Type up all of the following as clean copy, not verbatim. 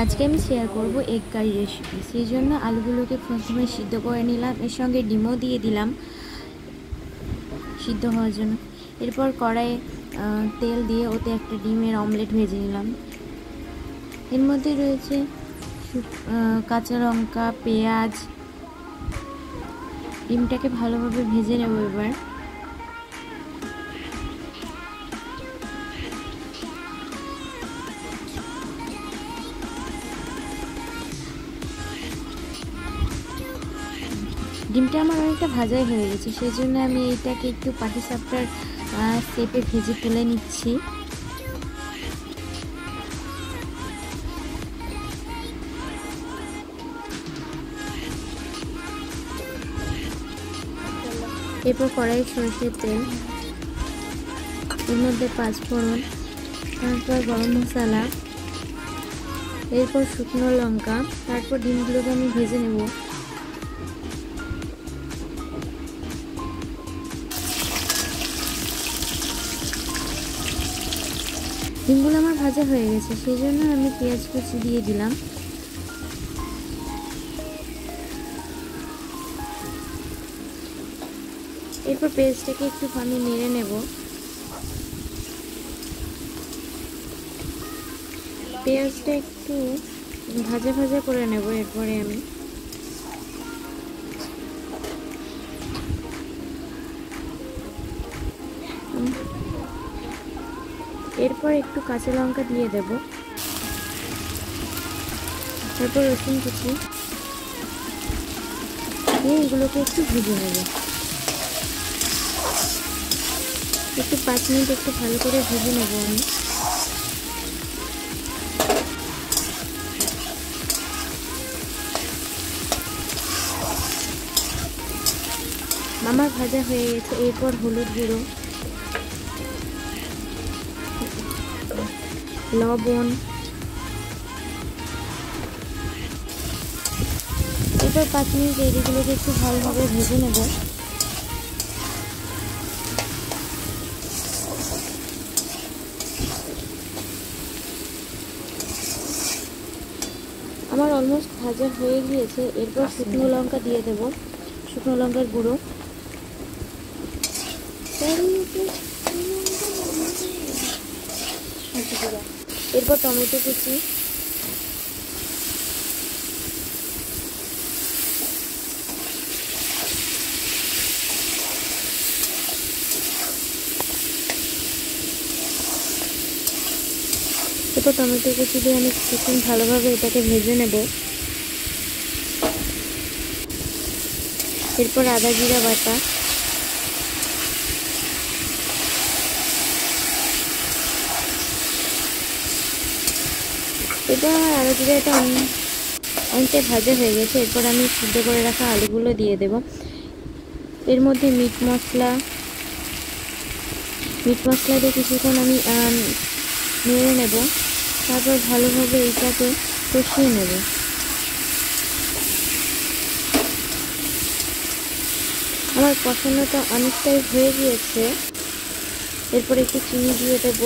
আজকে আমি শেয়ার করব এগ কারি রেসিপি। সেই জন্য আলুগুলোকে প্রথমে সিদ্ধ করে নিলাম, এর সঙ্গে ডিমও দিয়ে দিলাম সিদ্ধ হওয়ার জন্য। এরপর কড়াইয়ে তেল দিয়ে ওতে একটা ডিমের অমলেট ভেজে নিলাম। এর মধ্যে রয়েছে কাঁচা লঙ্কা, পেঁয়াজ। ডিমটাকে ভালোভাবে ভেজে নেব। এবার ডিমটা আমার অনেকটা ভাজাই হয়ে গেছে, সেই জন্য আমি এইটাকে একটু পাটিসাপটার শেপে ভেজে তুলে নিচ্ছি। এরপর কড়াই সরষের তেল, এর মধ্যে 5 ফোড়ন, তারপর গরম মশলা, এরপর শুকনো লঙ্কা, তারপর ডিমগুলোকে আমি ভেজে নেব। ডিমগুলো আমার ভাজা হয়ে গেছে, সেই জন্য আমি পেঁয়াজ কুচি দিয়ে দিলাম। এরপর পেঁয়াজটাকে একটু আমি নেড়ে নেব। পেঁয়াজটা একটু ভাজা ভাজা করে নেব। এরপরে আমি একটু কাঁচা লঙ্কা দিয়ে দেব। তারপর রসুন কুচি দিয়ে এগুলোকে একটু ভেজে নেব। একটু 5 মিনিট একটু ভালো করে ভেজে নেব আমি। আমার ভাজা হয়ে গেছে। এরপর হলুদ গুঁড়ো, লবণ, এরপর 5 মিনিট এগুলোকে একটু ভালোভাবে ভেজে নেব। আমার অলমোস্ট ভাজা হয়ে গিয়েছে। এরপর শুকনো লঙ্কা দিয়ে দেব, শুকনো লঙ্কার গুঁড়ো, এরপর টমেটো কুচি, টমেটো কুচি দিয়ে আমি কিছুক্ষণ ভালোভাবে এটাকে ভেজে নেব। এরপর আদা জিরা বাটা, এরপর আমার আদা জিরাটা অনেকটাই ভাজা হয়ে গেছে। এরপর আমি সিদ্ধ করে রাখা আলুগুলো দিয়ে দেব। এর মধ্যে মিট মশলা দিয়ে কিছুক্ষণ আমি নেড়ে নেব। তারপর ভালোভাবে এইটাকে কষিয়ে নেব। আমার কষানোটা অনেকটাই হয়ে গিয়েছে। এরপর একটু চিনি দিয়ে দেব।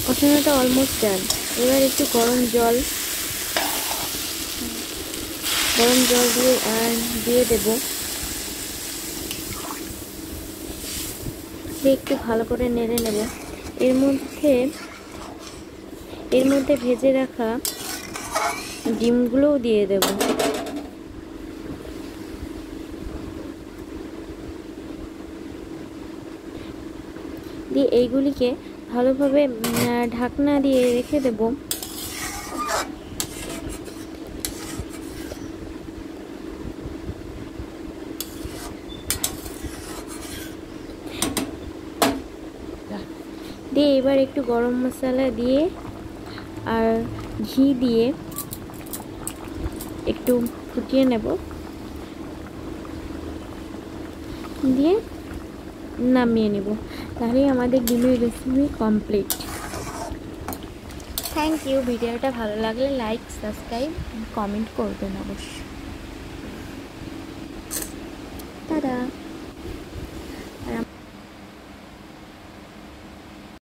কষানোটা অলমোস্ট ডান। এবার একটু গরম জল দিয়ে দেব। একটু ভালো করে নেড়ে নেব। এর মধ্যে ভেজে রাখা ডিমগুলোও দিয়ে দেব। দিয়ে এইগুলিকে ভালোভাবে ঢাকনা দিয়ে রেখে দেব। দিয়ে এবার একটু গরম মশলা দিয়ে আর ঘি দিয়ে একটু ফুটিয়ে নেব, দিয়ে নামিয়ে নেব। তাহলেই আমাদের ডিমের রেসিপি কমপ্লিট। Thank you. ভিডিওটা ভালো লাগলে লাইক, সাবস্ক্রাইব, কমেন্ট করবেন অবশ্যই। টাটা।